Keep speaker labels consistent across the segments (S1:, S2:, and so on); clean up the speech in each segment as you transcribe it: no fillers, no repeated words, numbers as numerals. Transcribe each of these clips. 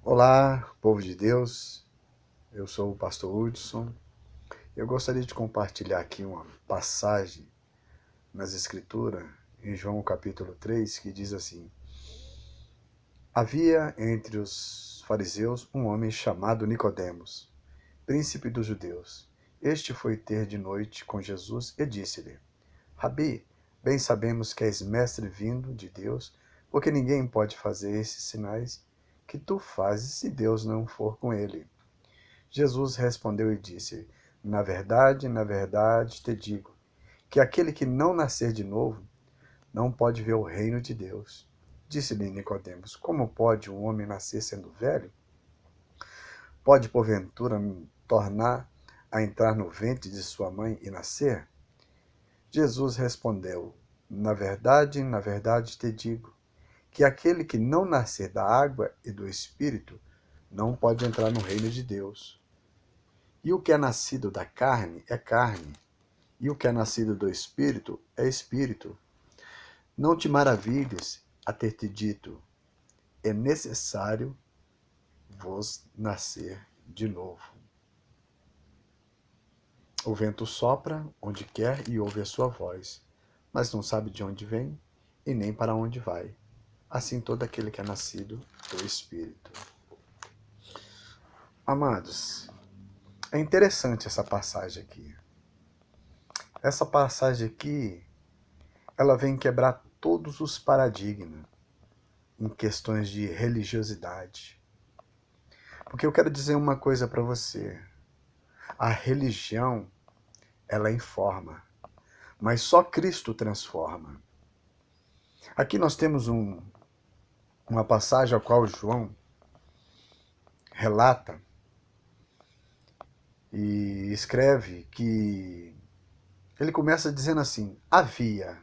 S1: Olá, povo de Deus, eu sou o pastor Hudson. Eu gostaria de compartilhar aqui uma passagem nas Escrituras, em João capítulo 3, que diz assim: Havia entre os fariseus um homem chamado Nicodemos, príncipe dos judeus. Este foi ter de noite com Jesus e disse-lhe: Rabi, bem sabemos que és mestre vindo de Deus, porque ninguém pode fazer esses sinais que tu fazes se Deus não for com ele. Jesus respondeu e disse: na verdade te digo, que aquele que não nascer de novo não pode ver o reino de Deus. Disse-lhe Nicodemos: Como pode um homem nascer sendo velho? Pode, porventura, tornar a entrar no ventre de sua mãe e nascer? Jesus respondeu: na verdade te digo, que aquele que não nascer da água e do Espírito não pode entrar no reino de Deus. E o que é nascido da carne é carne, e o que é nascido do Espírito é Espírito. Não te maravilhes a ter te dito: é necessário vos nascer de novo. O vento sopra onde quer e ouve a sua voz, mas não sabe de onde vem e nem para onde vai. Assim todo aquele que é nascido do Espírito. Amados, é interessante essa passagem aqui. Essa passagem aqui, ela vem quebrar todos os paradigmas em questões de religiosidade. Porque eu quero dizer uma coisa para você. A religião, ela informa, mas só Cristo transforma. Aqui nós temos uma passagem a qual João relata e escreve que ele começa dizendo assim: havia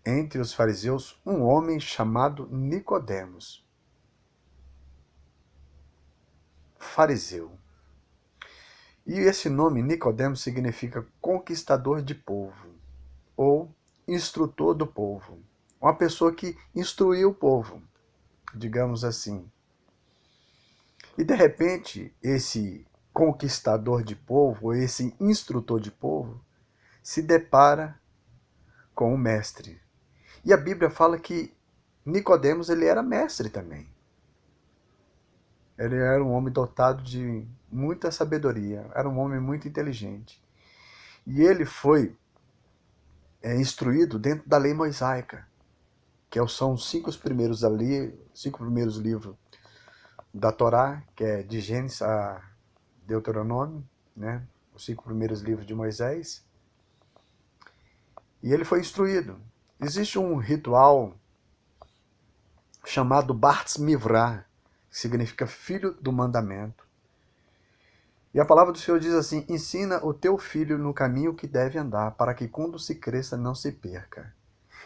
S1: entre os fariseus um homem chamado Nicodemos. Fariseu. E esse nome, Nicodemos, significa conquistador de povo, ou instrutor do povo. Uma pessoa que instruiu o povo, digamos assim. E de repente, esse conquistador de povo, ou esse instrutor de povo, se depara com o mestre. E a Bíblia fala que Nicodemos, ele era mestre também. Ele era um homem dotado de muita sabedoria, era um homem muito inteligente. E ele foi instruído dentro da lei mosaica, que são os cinco primeiros livros da Torá, que é de Gênesis a Deuteronômio, né? Os 5 primeiros livros de Moisés. E ele foi instruído. Existe um ritual chamado Bartz Mivrah, que significa filho do mandamento. E a palavra do Senhor diz assim: ensina o teu filho no caminho que deve andar, para que quando se cresça não se perca.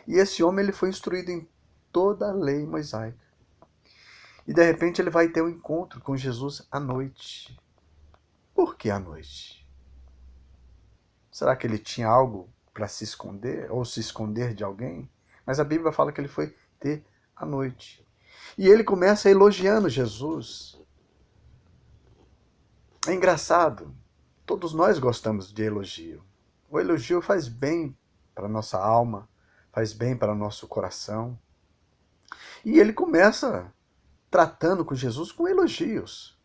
S1: E esse homem ele foi instruído em toda a lei mosaica. E de repente ele vai ter um encontro com Jesus à noite. Por que à noite? Será que ele tinha algo para se esconder ou se esconder de alguém? Mas a Bíblia fala que ele foi ter à noite. E ele começa elogiando Jesus. É engraçado. Todos nós gostamos de elogio. O elogio faz bem para a nossa alma, faz bem para o nosso coração. E ele começa tratando com Jesus com elogios.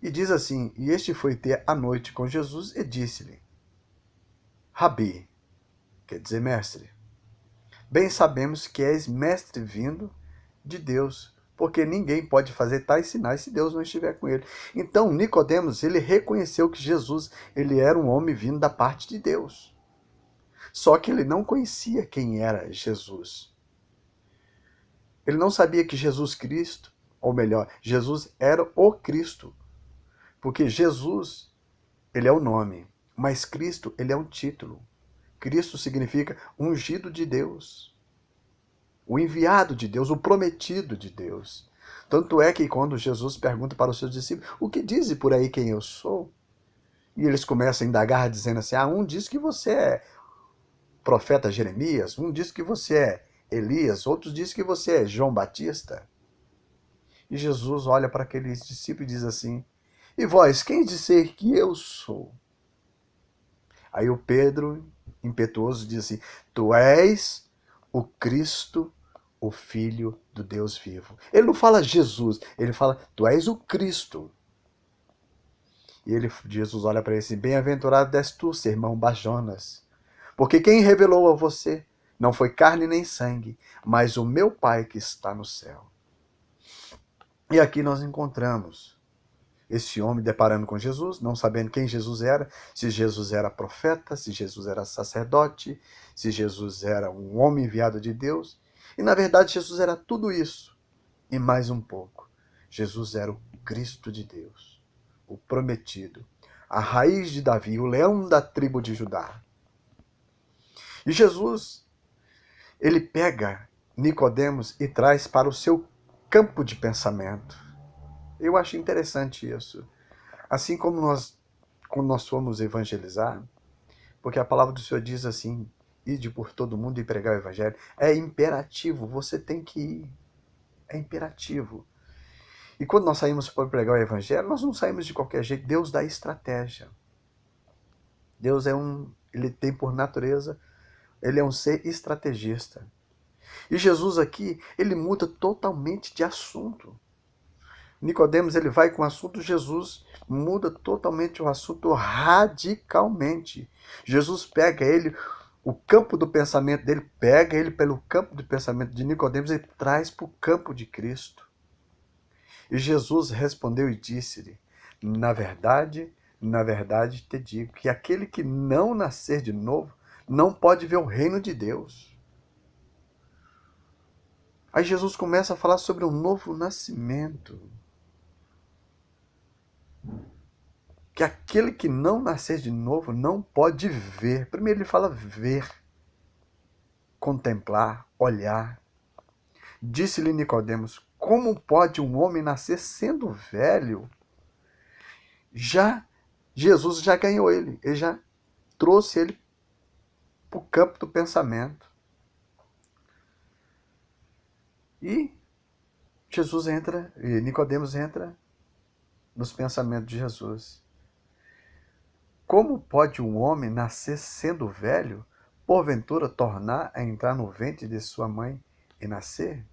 S1: E diz assim: e este foi ter a noite com Jesus e disse-lhe: Rabi, quer dizer mestre, bem sabemos que és mestre vindo de Deus, porque ninguém pode fazer tais sinais se Deus não estiver com ele. Então Nicodemos, ele reconheceu que Jesus, ele era um homem vindo da parte de Deus. Só que ele não conhecia quem era Jesus. Ele não sabia que Jesus Cristo, ou melhor, Jesus era o Cristo. Porque Jesus, ele é o nome, mas Cristo, ele é um título. Cristo significa ungido de Deus, o enviado de Deus, o prometido de Deus. Tanto é que quando Jesus pergunta para os seus discípulos: o que dizem por aí quem eu sou? E eles começam a indagar dizendo assim: um diz que você é profeta Jeremias, um diz que você é Elias, outros diz que você é João Batista. E Jesus olha para aqueles discípulos e diz assim: e vós, quem dizer que eu sou? Aí o Pedro, impetuoso, diz assim: tu és o Cristo, o Filho do Deus vivo. Ele não fala Jesus, ele fala: tu és o Cristo. E Jesus olha para ele assim: bem-aventurado és tu, irmão Bajonas, porque quem revelou a você não foi carne nem sangue, mas o meu Pai que está no céu. E aqui nós encontramos esse homem deparando com Jesus, não sabendo quem Jesus era, se Jesus era profeta, se Jesus era sacerdote, se Jesus era um homem enviado de Deus. E na verdade Jesus era tudo isso e mais um pouco. Jesus era o Cristo de Deus, o prometido, a raiz de Davi, o leão da tribo de Judá. E Jesus, ele pega Nicodemos e traz para o seu campo de pensamento. Eu acho interessante isso. Assim como quando nós fomos evangelizar, porque a palavra do Senhor diz assim: ide por todo mundo e pregar o evangelho. É imperativo, você tem que ir. É imperativo. E quando nós saímos para pregar o evangelho, nós não saímos de qualquer jeito. Deus dá estratégia. Deus ele tem por natureza, ele é um ser estrategista. E Jesus aqui, ele muda totalmente de assunto. Nicodemos, ele vai com o assunto, Jesus muda totalmente o assunto radicalmente. Jesus pega ele, o campo do pensamento dele, pega ele pelo campo do pensamento de Nicodemos e traz para o campo de Cristo. E Jesus respondeu e disse-lhe: na verdade te digo que aquele que não nascer de novo não pode ver o reino de Deus. Aí Jesus começa a falar sobre um novo nascimento. Que aquele que não nascer de novo não pode ver. Primeiro ele fala ver, contemplar, olhar. Disse-lhe Nicodemos: como pode um homem nascer sendo velho? Jesus já ganhou ele já trouxe ele para o campo do pensamento. E Nicodemos entra nos pensamentos de Jesus. Como pode um homem nascer sendo velho, porventura tornar a entrar no ventre de sua mãe e nascer?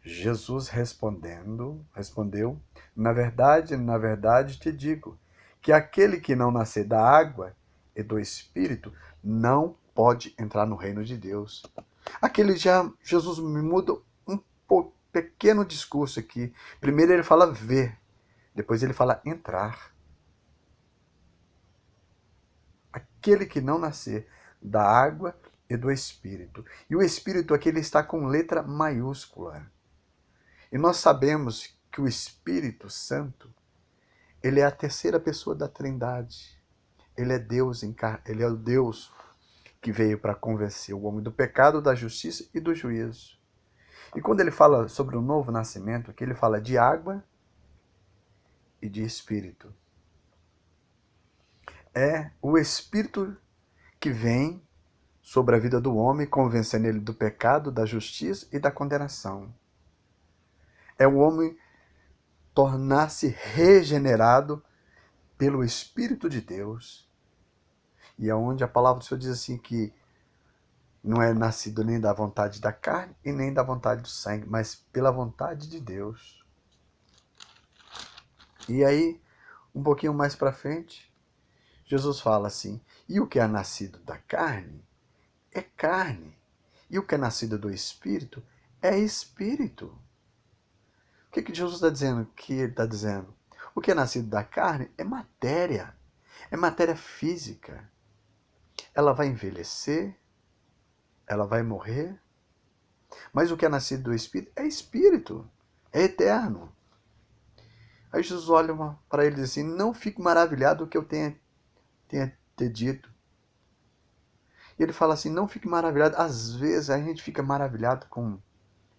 S1: Jesus respondeu: na verdade te digo, que aquele que não nascer da água e do Espírito não pode entrar no reino de Deus. Jesus me muda um pequeno discurso aqui. Primeiro ele fala ver, depois ele fala entrar. Aquele que não nascer da água e do Espírito. E o Espírito aqui ele está com letra maiúscula. E nós sabemos que o Espírito Santo, ele é a terceira pessoa da Trindade. Ele é Deus, ele é o Deus que veio para convencer o homem do pecado, da justiça e do juízo. E quando ele fala sobre o novo nascimento, aqui ele fala de água e de Espírito. É o Espírito que vem sobre a vida do homem, convencendo ele do pecado, da justiça e da condenação. É o homem tornar-se regenerado pelo Espírito de Deus. E é onde a palavra do Senhor diz assim que não é nascido nem da vontade da carne e nem da vontade do sangue, mas pela vontade de Deus. E aí, um pouquinho mais para frente, Jesus fala assim: e o que é nascido da carne é carne, e o que é nascido do Espírito é Espírito. O que Jesus está dizendo? Que ele está dizendo? O que é nascido da carne é matéria física. Ela vai envelhecer, ela vai morrer, mas o que é nascido do Espírito, é eterno. Aí Jesus olha para ele e diz assim: não fique maravilhado do que eu tenha te dito. E ele fala assim: não fique maravilhado. Às vezes a gente fica maravilhado com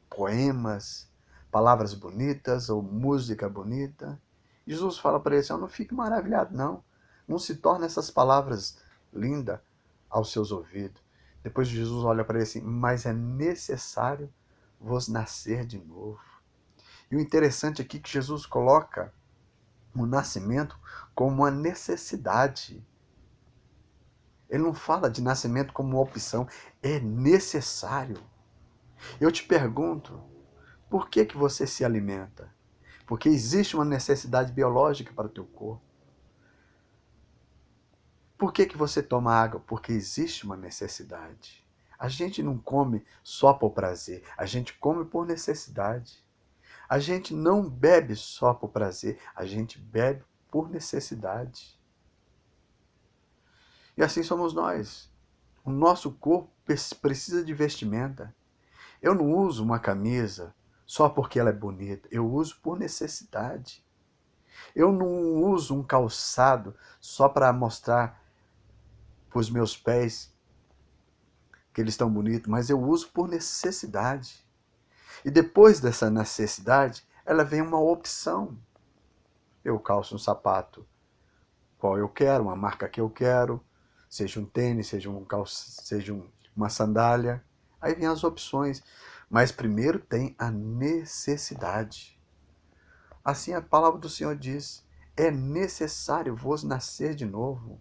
S1: poemas, palavras bonitas ou música bonita. Jesus fala para ele assim: não fique maravilhado, não. Não se torne essas palavras lindas aos seus ouvidos. Depois Jesus olha para ele assim: mas é necessário vos nascer de novo. E o interessante aqui é que Jesus coloca o nascimento como uma necessidade. Ele não fala de nascimento como uma opção, é necessário. Eu te pergunto, por que que você se alimenta? Porque existe uma necessidade biológica para o teu corpo. Por que que você toma água? Porque existe uma necessidade. A gente não come só por prazer, a gente come por necessidade. A gente não bebe só por prazer, a gente bebe por necessidade. E assim somos nós. O nosso corpo precisa de vestimenta. Eu não uso uma camisa só porque ela é bonita, eu uso por necessidade. Eu não uso um calçado só para mostrar para os meus pés que eles estão bonitos, mas eu uso por necessidade. E depois dessa necessidade, ela vem uma opção. Eu calço um sapato qual eu quero, uma marca que eu quero, seja um tênis, seja uma sandália. Aí vem as opções. Mas primeiro tem a necessidade. Assim a palavra do Senhor diz: é necessário vos nascer de novo.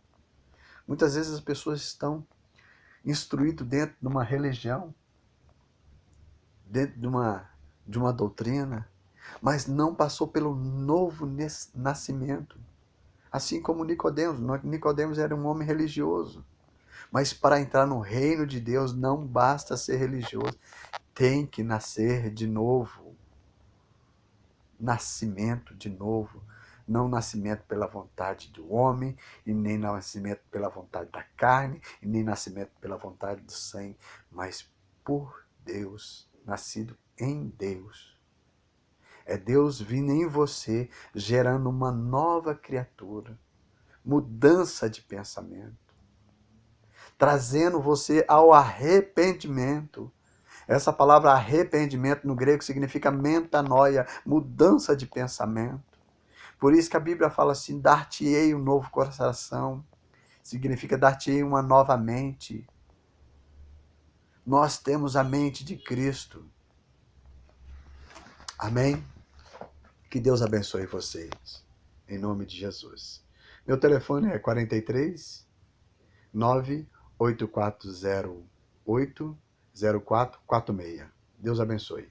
S1: Muitas vezes as pessoas estão instruídas dentro de uma religião, dentro de uma doutrina, mas não passou pelo novo nascimento. Assim como Nicodemos. Nicodemos era um homem religioso. Mas para entrar no reino de Deus não basta ser religioso. Tem que nascer de novo. Nascimento de novo. Não nascimento pela vontade do homem, e nem nascimento pela vontade da carne, e nem nascimento pela vontade do sangue, mas por Deus, nascido em Deus. É Deus vindo em você, gerando uma nova criatura, mudança de pensamento, trazendo você ao arrependimento. Essa palavra arrependimento no grego significa metanoia, mudança de pensamento. Por isso que a Bíblia fala assim: dar-te-ei um novo coração. Significa dar-te-ei uma nova mente. Nós temos a mente de Cristo. Amém? Que Deus abençoe vocês. Em nome de Jesus. Meu telefone é 43 98408 0446. Deus abençoe.